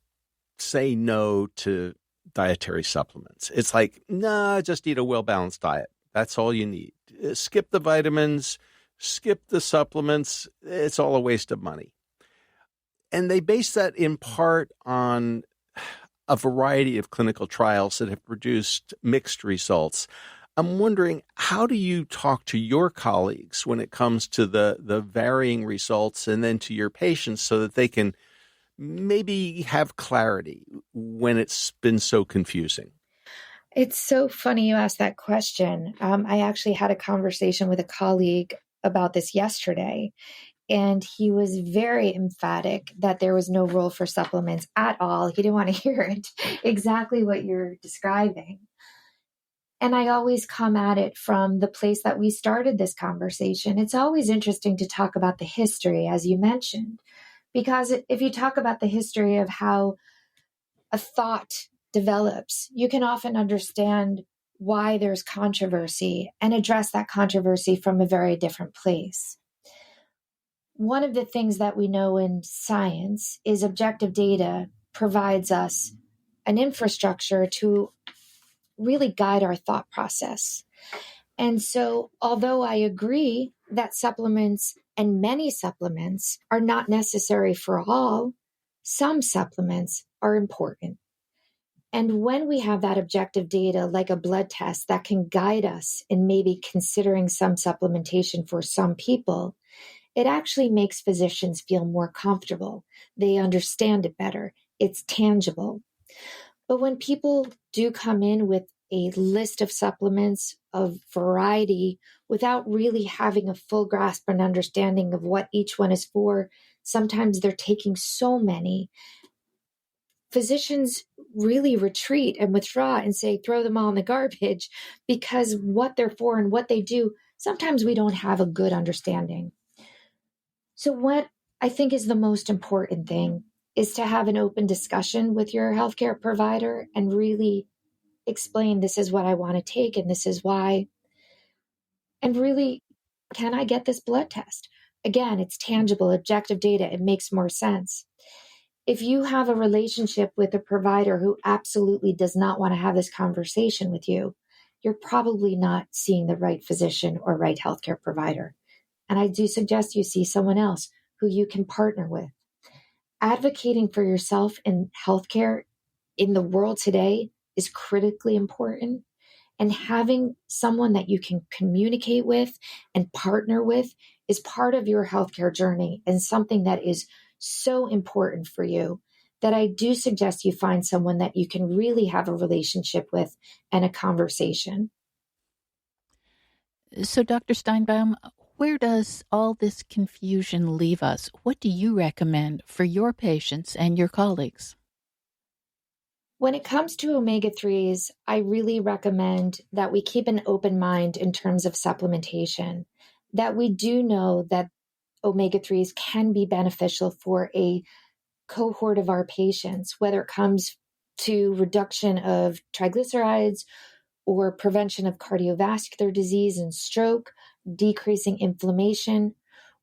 say no to dietary supplements. It's like, nah, just eat a well-balanced diet. That's all you need. Skip the vitamins, skip the supplements. It's all a waste of money. And they base that in part on a variety of clinical trials that have produced mixed results. I'm wondering, how do you talk to your colleagues when it comes to the varying results and then to your patients so that they can maybe have clarity when it's been so confusing? It's so funny you asked that question. I actually had a conversation with a colleague about this yesterday, and he was very emphatic that there was no role for supplements at all. He didn't want to hear it, exactly what you're describing. And I always come at it from the place that we started this conversation. It's always interesting to talk about the history, as you mentioned, because if you talk about the history of how a thought develops, you can often understand why there's controversy and address that controversy from a very different place. One of the things that we know in science is objective data provides us an infrastructure to really guide our thought process. And so, although I agree that supplements and many supplements are not necessary for all, some supplements are important. And when we have that objective data, like a blood test that can guide us in maybe considering some supplementation for some people, it actually makes physicians feel more comfortable. They understand it better. It's tangible. But when people do come in with a list of supplements of variety without really having a full grasp and understanding of what each one is for, sometimes they're taking so many. Physicians really retreat and withdraw and say, throw them all in the garbage, because what they're for and what they do, sometimes we don't have a good understanding. So what I think is the most important thing is to have an open discussion with your healthcare provider and really explain, this is what I want to take and this is why. And really, can I get this blood test? Again, it's tangible, objective data. It makes more sense. If you have a relationship with a provider who absolutely does not want to have this conversation with you, you're probably not seeing the right physician or right healthcare provider. And I do suggest you see someone else who you can partner with. advocating for yourself in healthcare in the world today is critically important. And having someone that you can communicate with and partner with is part of your healthcare journey and something that is so important for you that I do suggest you find someone that you can really have a relationship with and a conversation. So, Dr. Steinbaum, where does all this confusion leave us? What do you recommend for your patients and your colleagues? When it comes to omega-3s, I really recommend that we keep an open mind in terms of supplementation, that we do know that omega-3s can be beneficial for a cohort of our patients, whether it comes to reduction of triglycerides or prevention of cardiovascular disease and stroke, decreasing inflammation.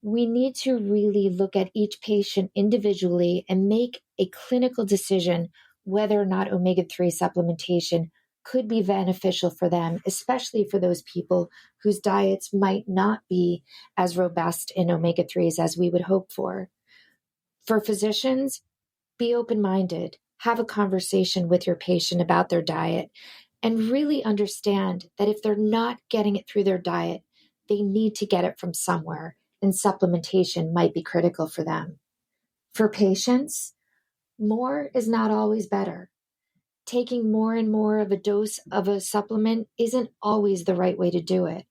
We need to really look at each patient individually and make a clinical decision whether or not omega-3 supplementation could be beneficial for them, especially for those people whose diets might not be as robust in omega-3s as we would hope for. For physicians, be open-minded, have a conversation with your patient about their diet, and really understand that if they're not getting it through their diet, they need to get it from somewhere, and supplementation might be critical for them. For patients, more is not always better. Taking more and more of a dose of a supplement isn't always the right way to do it,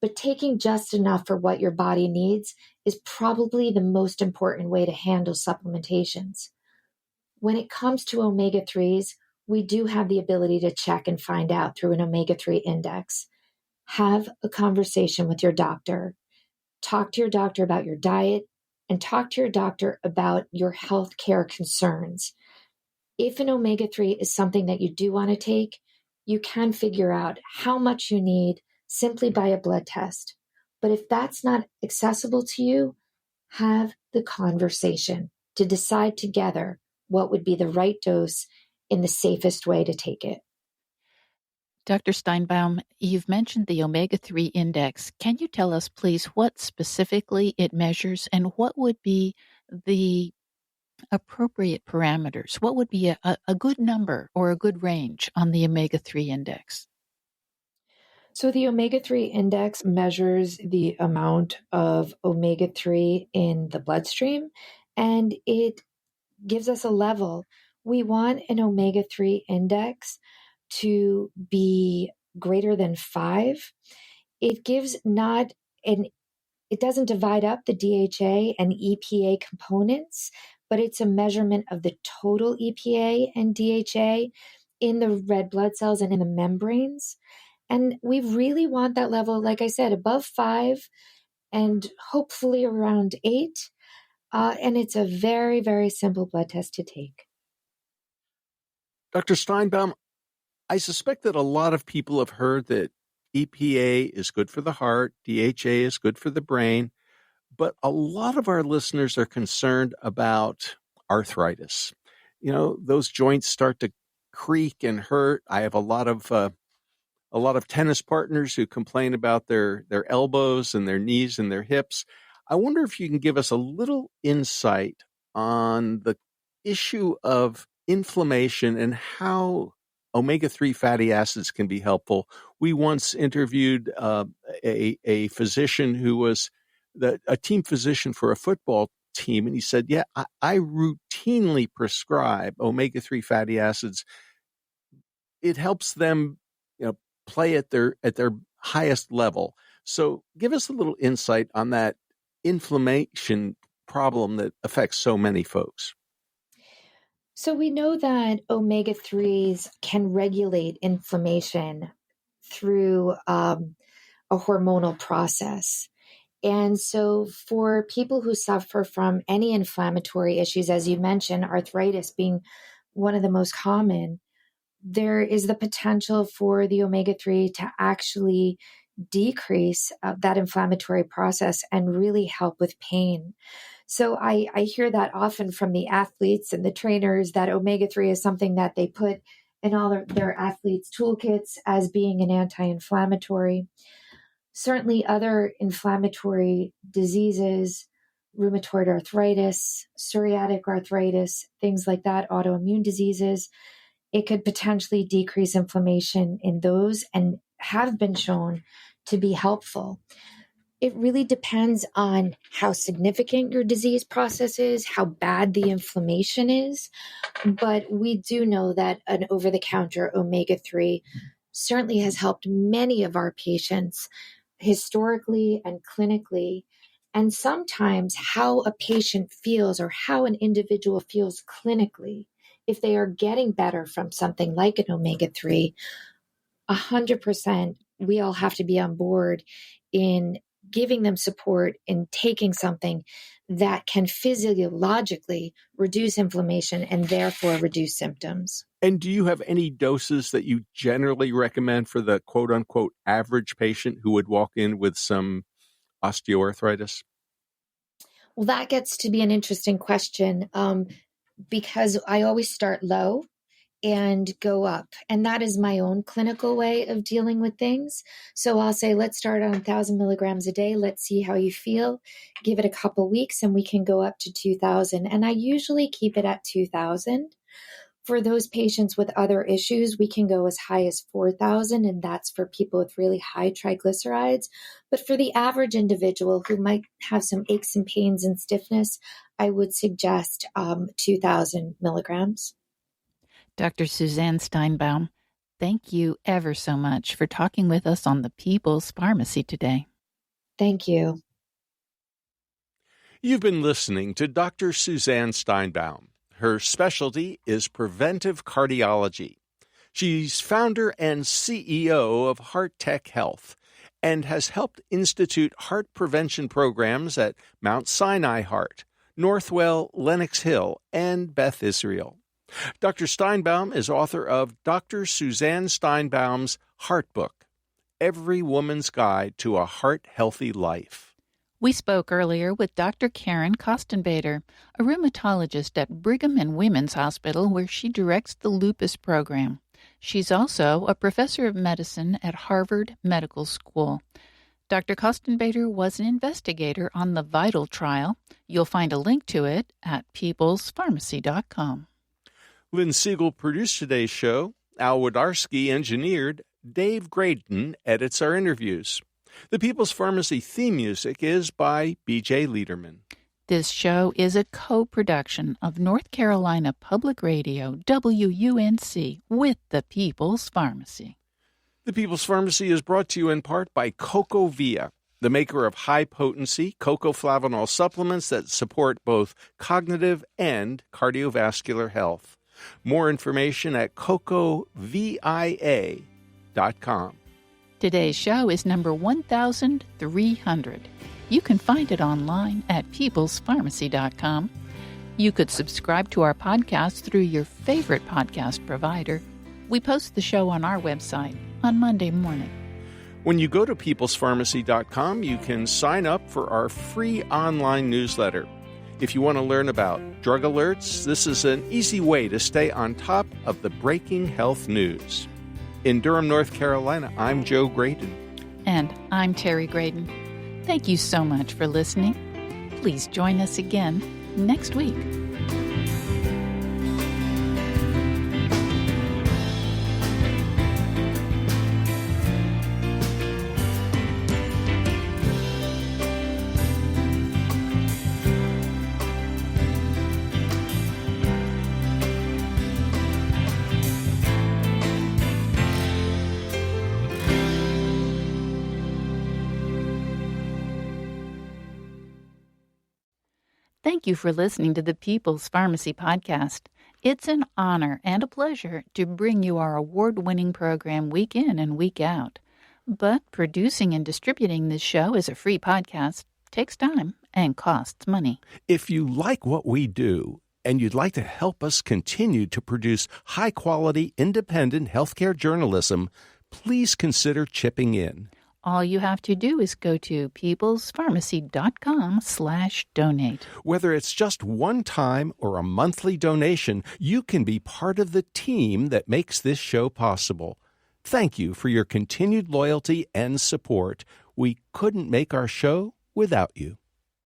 but taking just enough for what your body needs is probably the most important way to handle supplementations. When it comes to omega-3s, we do have the ability to check and find out through an omega-3 index. Have a conversation with your doctor. Talk to your doctor about your diet and talk to your doctor about your health care concerns. If an omega-3 is something that you do want to take, you can figure out how much you need simply by a blood test. But if that's not accessible to you, have the conversation to decide together what would be the right dose in the safest way to take it. Dr. Steinbaum, you've mentioned the omega-3 index. Can you tell us, please, what specifically it measures and what would be the appropriate parameters? What would be a good number or a good range on the omega-3 index? So the omega-3 index measures the amount of omega-3 in the bloodstream, and it gives us a level. We want an omega-3 index to be greater than 5. It gives not an It doesn't divide up the DHA and EPA components, but it's a measurement of the total EPA and DHA in the red blood cells and in the membranes. And we really want that level, like I said, above 5 and hopefully around 8. And it's a very, very simple blood test to take. Dr. Steinbaum, I suspect that a lot of people have heard that EPA is good for the heart, DHA is good for the brain, but a lot of our listeners are concerned about arthritis. You know, those joints start to creak and hurt. I have a lot of tennis partners who complain about their elbows and their knees and their hips. I wonder if you can give us a little insight on the issue of inflammation and how omega-3 fatty acids can be helpful. We once interviewed a physician who was a team physician for a football team, and he said, yeah, I routinely prescribe omega-3 fatty acids. It helps them, play at their highest level. So give us a little insight on that inflammation problem that affects so many folks. So we know that omega-3s can regulate inflammation through a hormonal process. And so for people who suffer from any inflammatory issues, as you mentioned, arthritis being one of the most common, there is the potential for the omega-3 to actually decrease that inflammatory process and really help with pain. So I hear that often from the athletes and the trainers that omega-3 is something that they put in all of their athletes' toolkits as being an anti-inflammatory. Certainly other inflammatory diseases rheumatoid arthritis, psoriatic arthritis, things like that, autoimmune diseases. It could potentially decrease inflammation in those and have been shown to be helpful. It really depends on how significant your disease process is, how bad the inflammation is. But we do know that an over-the-counter omega-3 certainly has helped many of our patients historically and clinically. And sometimes how a patient feels or how an individual feels clinically, if they are getting better from something like an omega-3, 100%, we all have to be on board in giving them support in taking something that can physiologically reduce inflammation and therefore reduce symptoms. And do you have any doses that you generally recommend for the quote-unquote average patient who would walk in with some osteoarthritis? Well, that gets to be an interesting question because I always start low and go up. And that is my own clinical way of dealing with things. So I'll say, let's start on 1,000 milligrams a day. Let's see how you feel. Give it a couple weeks and we can go up to 2,000. And I usually keep it at 2,000. For those patients with other issues, we can go as high as 4,000, and that's for people with really high triglycerides. But for the average individual who might have some aches and pains and stiffness, I would suggest 2,000 milligrams. Dr. Suzanne Steinbaum, thank you ever so much for talking with us on the People's Pharmacy today. Thank you. You've been listening to Dr. Suzanne Steinbaum. Her specialty is preventive cardiology. She's founder and CEO of Heart Tech Health and has helped institute heart prevention programs at Mount Sinai Heart, Northwell, Lenox Hill, and Beth Israel. Dr. Steinbaum is author of Dr. Suzanne Steinbaum's Heart Book, Every Woman's Guide to a Heart-Healthy Life. We spoke earlier with Dr. Karen Kostenbader, a rheumatologist at Brigham and Women's Hospital, where she directs the lupus program. She's also a professor of medicine at Harvard Medical School. Dr. Kostenbader was an investigator on the VITAL trial. You'll find a link to it at peoplespharmacy.com. Lynn Siegel produced today's show. Al Wodarski engineered. Dave Graydon edits our interviews. The People's Pharmacy theme music is by B.J. Liederman. This show is a co-production of North Carolina Public Radio, WUNC, with the People's Pharmacy. The People's Pharmacy is brought to you in part by CocoVia, the maker of high-potency cocoflavanol supplements that support both cognitive and cardiovascular health. More information at cocovia.com. Today's show is number 1300. You can find it online at peoplespharmacy.com. You could subscribe to our podcast through your favorite podcast provider. We post the show on our website on Monday morning. When you go to peoplespharmacy.com, you can sign up for our free online newsletter. If you want to learn about drug alerts, this is an easy way to stay on top of the breaking health news. In Durham, North Carolina, I'm Joe Graydon. And I'm Terry Graydon. Thank you so much for listening. Please join us again next week. Thank you for listening to the People's Pharmacy Podcast. It's an honor and a pleasure to bring you our award-winning program week in and week out. But producing and distributing this show as a free podcast takes time and costs money. If you like what we do and you'd like to help us continue to produce high-quality, independent healthcare journalism, please consider chipping in. All you have to do is go to peoplespharmacy.com/donate. Whether it's just one time or a monthly donation, you can be part of the team that makes this show possible. Thank you for your continued loyalty and support. We couldn't make our show without you.